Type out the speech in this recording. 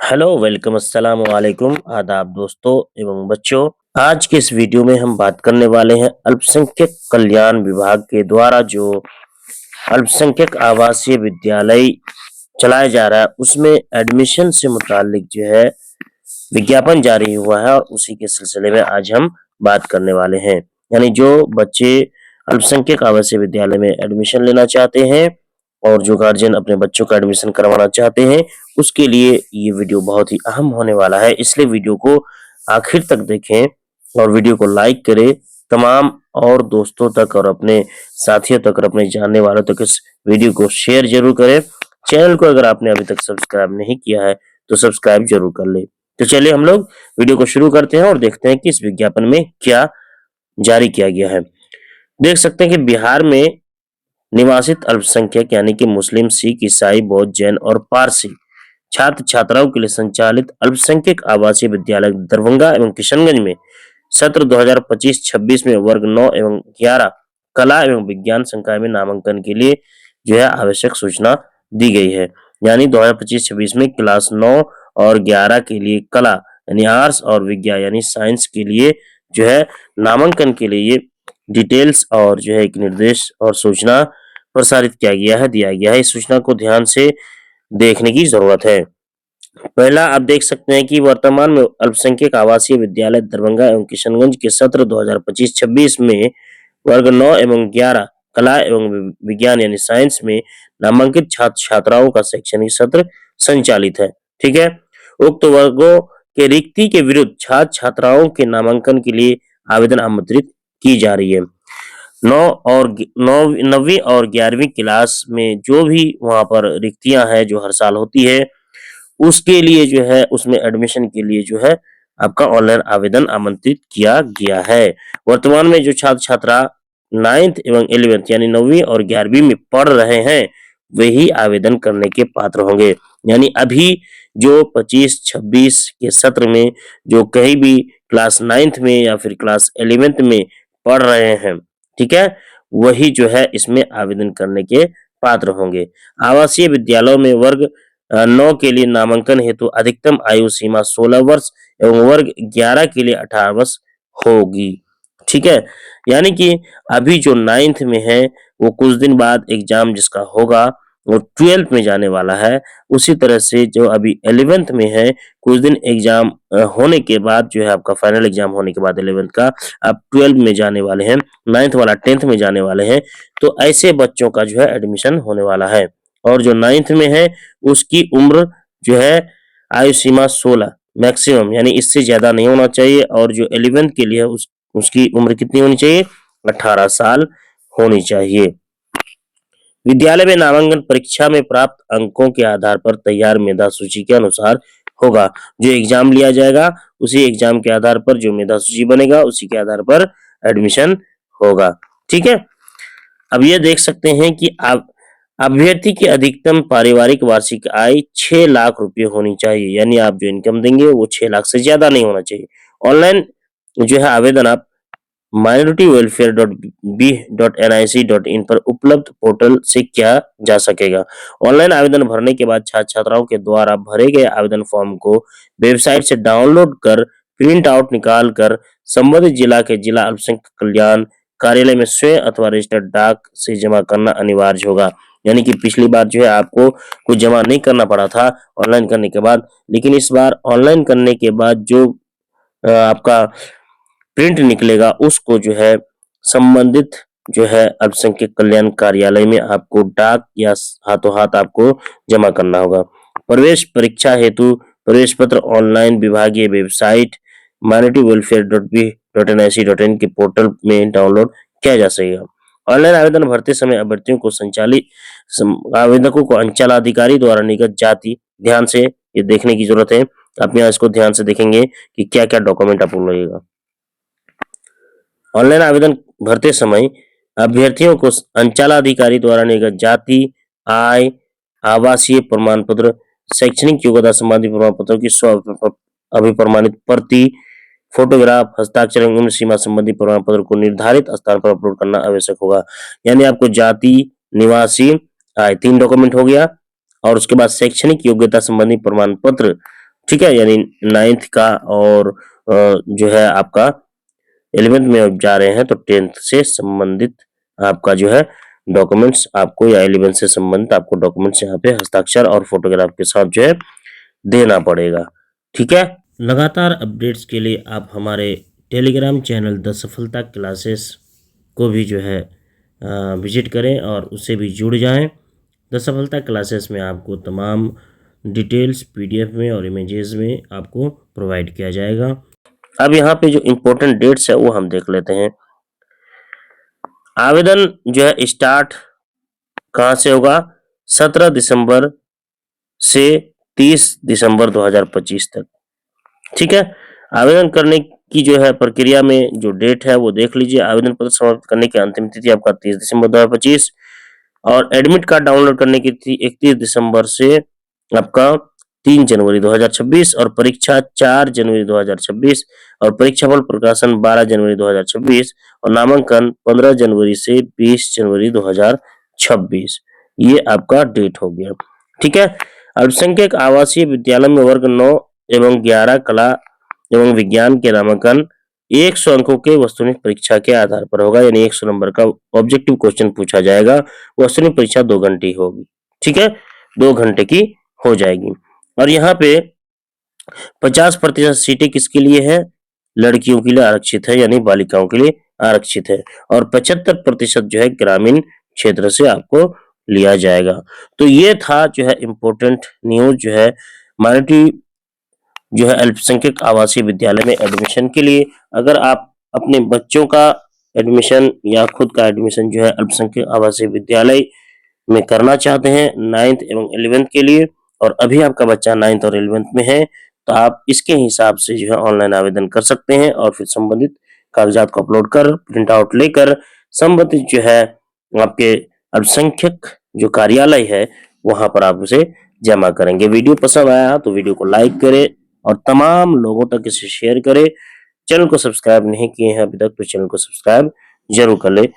Hello, welcome, अस्सलाम वालेकुम, आदाब दोस्तों एवं बच्चों। आज के इस वीडियो में हम बात करने वाले हैं अल्पसंख्यक कल्याण विभाग के द्वारा जो अल्पसंख्यक आवासीय विद्यालय चलाया जा रहा है, उसमें एडमिशन से मुतालिक जो है विज्ञापन जारी हुआ है और उसी के सिलसिले में आज हम बात करने वाले हैं। यानी जो बच्चे अल्पसंख्यक आवासीय विद्यालय में एडमिशन लेना चाहते हैं और जो गार्जियन अपने बच्चों का एडमिशन करवाना चाहते हैं, उसके लिए ये वीडियो बहुत ही अहम होने वाला है। इसलिए वीडियो को आखिर तक देखें और वीडियो को लाइक करें। तमाम और दोस्तों तक और अपने साथियों तक और अपने जानने वालों तक इस वीडियो को शेयर जरूर करें। चैनल को अगर आपने अभी तक सब्सक्राइब नहीं किया है तो सब्सक्राइब जरूर कर ले। तो चलिए हम लोग वीडियो को शुरू करते हैं और देखते हैं कि इस विज्ञापन में क्या जारी किया गया है। देख सकते हैं कि बिहार में निवासित अल्पसंख्यक यानी कि मुस्लिम, सिख, ईसाई, बौद्ध, जैन और पारसी छात्र छात्राओं के लिए संचालित अल्पसंख्यक आवासीय विद्यालय दरभंगा एवं किशनगंज में सत्र 2025-26 में वर्ग 9 एवं 11 कला एवं विज्ञान संकाय में नामांकन के लिए जो है आवश्यक सूचना दी गई है। यानी 2025-26 में क्लास 9 और 11 के लिए कला यानी आर्ट्स और विज्ञान यानी साइंस के लिए जो है नामांकन के लिए ये डिटेल्स और जो है एक निर्देश और सूचना प्रसारित किया गया है, दिया गया है। इस सूचना को ध्यान से देखने की जरूरत है। पहला आप देख सकते हैं कि वर्तमान में अल्पसंख्यक आवासीय विद्यालय दरभंगा एवं किशनगंज के सत्र 2025-26 में वर्ग 9 एवं 11 कला एवं विज्ञान यानी साइंस में नामांकित छात्र छात्राओं का शैक्षणिक सत्र संचालित है। ठीक है। उक्त वर्गों के रिक्ति के विरुद्ध छात्र छात्राओं के नामांकन के लिए आवेदन आमंत्रित की जा रही है। 9वीं और 11वीं क्लास में जो भी वहां पर रिक्तियां हैं जो हर साल होती है, उसके लिए जो है उसमें एडमिशन के लिए जो है आपका ऑनलाइन आवेदन आमंत्रित किया गया है। वर्तमान में जो छात्र छात्रा 9th एवं 11th यानी 9वीं और 11वीं में पढ़ रहे हैं वही आवेदन करने के पात्र होंगे। यानी अभी जो 25-26 के सत्र में जो कहीं भी क्लास 9th में या फिर क्लास 11th में पढ़ रहे हैं, ठीक है, वही जो है इसमें आवेदन करने के पात्र होंगे। आवासीय विद्यालयों में वर्ग 9 के लिए नामांकन हेतु अधिकतम आयु सीमा 16 वर्ष एवं वर्ग 11 के लिए 18 वर्ष होगी। ठीक है। यानी कि अभी जो 9th में है वो कुछ दिन बाद एग्जाम जिसका होगा वो 12th में जाने वाला है। उसी तरह से जो अभी 11th में है कुछ दिन एग्जाम होने के बाद जो है आपका फाइनल एग्जाम होने के बाद 11th का आप 12th में जाने वाले हैं, 9th वाला 10th में जाने वाले हैं। तो ऐसे बच्चों का जो है एडमिशन होने वाला है। और जो 9th में है उसकी उम्र जो है आयु सीमा 16 मैक्सिमम यानी इससे ज्यादा नहीं होना चाहिए। और जो 11th के लिए है उसकी उम्र कितनी होनी चाहिए? 18 साल होनी चाहिए। विद्यालय में नामांकन परीक्षा में प्राप्त अंकों के आधार पर तैयार मेधा सूची के अनुसार होगा। जो एग्जाम लिया जाएगा उसी एग्जाम के आधार पर जो मेधा सूची बनेगा उसी के आधार पर एडमिशन होगा। ठीक है। अब ये देख सकते हैं कि आप अभ्यर्थी की अधिकतम पारिवारिक वार्षिक आय 6 लाख रुपए होनी चाहिए। यानी आप जो इनकम देंगे वो 6 लाख से ज्यादा नहीं होना चाहिए। ऑनलाइन जो है आवेदन आप minorityWelfare.b.nic.in पर उपलब्ध पोर्टल से किया जा सकेगा। ऑनलाइन आवेदन भरने के बाद छात्र छात्राओं के द्वारा भरे गए आवेदन फॉर्म को वेबसाइट से डाउनलोड कर प्रिंट आउट निकाल कर संबंधित जिला के जिला अल्पसंख्यक कल्याण कार्यालय में स्वयं अथवा रजिस्टर्ड डाक से जमा करना अनिवार्य होगा। यानी कि पिछली बार जो है आपको कुछ जमा नहीं करना पड़ा था ऑनलाइन करने के बाद, लेकिन इस बार ऑनलाइन करने के बाद जो आपका प्रिंट निकलेगा उसको जो है संबंधित जो है अल्पसंख्यक कल्याण कार्यालय में आपको डाक या हाथों हाथ आपको जमा करना होगा। प्रवेश परीक्षा हेतु प्रवेश पत्र ऑनलाइन विभागीय वेबसाइट minorityWelfare.b.nic.in के पोर्टल में डाउनलोड किया जा सकेगा। ऑनलाइन आवेदन भरते समय अभ्यर्थियों को आवेदकों को अंचलाधिकारी द्वारा निगत जाति ध्यान से ये देखने की जरूरत है। आप यहाँ इसको ध्यान से देखेंगे कि क्या क्या डॉक्यूमेंट आपको लगेगा। ऑनलाइन आवेदन भरते समय अभ्यर्थियों को अंचलाधिकारी द्वारा निर्गत जाति, आय, आवासीय प्रमाण पत्र, शैक्षणिक योग्यता संबंधी प्रमाण पत्रों की स्व अभिप्रमाणित प्रति, फोटोग्राफ, हस्ताक्षर एवं उम्र सीमा संबंधी प्रमाण पत्र को निर्धारित स्थान पर अपलोड करना आवश्यक होगा। यानी आपको जाति, निवासी, आय 3 डॉक्यूमेंट हो गया और उसके बाद शैक्षणिक योग्यता संबंधी प्रमाण पत्र ठीक है, यानी 9th का और जो है आपका 11th में आप जा रहे हैं तो 10th से संबंधित आपका जो है डॉक्यूमेंट्स आपको, या 11th से संबंधित आपको डॉक्यूमेंट्स यहाँ पे हस्ताक्षर और फोटोग्राफ के साथ जो है देना पड़ेगा। ठीक है, लगातार अपडेट्स के लिए आप हमारे टेलीग्राम चैनल द सफलता क्लासेस को भी जो है विजिट करें और उससे भी जुड़ जाएं। द सफलता क्लासेस में आपको तमाम डिटेल्स पीडीएफ में और इमेजेस में आपको प्रोवाइड किया जाएगा। अब यहाँ पे जो इम्पोर्टेंट डेट्स है वो हम देख लेते हैं। आवेदन जो है स्टार्ट कहाँ से होगा? 17 दिसंबर से 30 दिसंबर 2025 तक। ठीक है, आवेदन करने की जो है प्रक्रिया में जो डेट है वो देख लीजिए। आवेदन पत्र समाप्त करने की अंतिम तिथि आपका 30 दिसंबर 2025 और एडमिट कार्ड डाउनलोड करने की तिथि 31 दिसंबर से आपका 3 जनवरी 2026 और परीक्षा 4 जनवरी 2026 और परीक्षा फल प्रकाशन 12 जनवरी 2026 और नामांकन 15 जनवरी से 20 जनवरी 2026। ये आपका डेट हो गया। ठीक है, अल्पसंख्यक आवासीय विद्यालय में वर्ग 9 एवं 11 कला एवं विज्ञान के नामांकन 100 अंकों के वस्तुनिष्ठ परीक्षा के आधार पर होगा, यानी 100 नंबर का ऑब्जेक्टिव क्वेश्चन पूछा जाएगा। वस्तुनिष्ठ परीक्षा 2 घंटे होगी। ठीक है, 2 घंटे की हो जाएगी। और यहाँ पे 50% सीटें किसके लिए है? लड़कियों के लिए आरक्षित है, यानी बालिकाओं के लिए आरक्षित है और 75% जो है ग्रामीण क्षेत्र से आपको लिया जाएगा। तो ये था जो है इम्पोर्टेंट न्यूज जो है माइनॉरिटी जो है अल्पसंख्यक आवासीय विद्यालय में एडमिशन के लिए। अगर आप अपने बच्चों का एडमिशन या खुद का एडमिशन जो है अल्पसंख्यक आवासीय विद्यालय में करना चाहते हैं 9th एवं 11th के लिए, और अभी आपका बच्चा 9th और 11th में है, तो आप इसके हिसाब से जो है ऑनलाइन आवेदन कर सकते हैं और फिर संबंधित कागजात को अपलोड कर प्रिंट आउट लेकर संबंधित जो है आपके अल्पसंख्यक जो कार्यालय है वहां पर आप उसे जमा करेंगे। वीडियो पसंद आया तो वीडियो को लाइक करें और तमाम लोगों तक इसे शेयर करें। चैनल को सब्सक्राइब नहीं किए हैं अभी तक तो चैनल को सब्सक्राइब जरूर कर ले।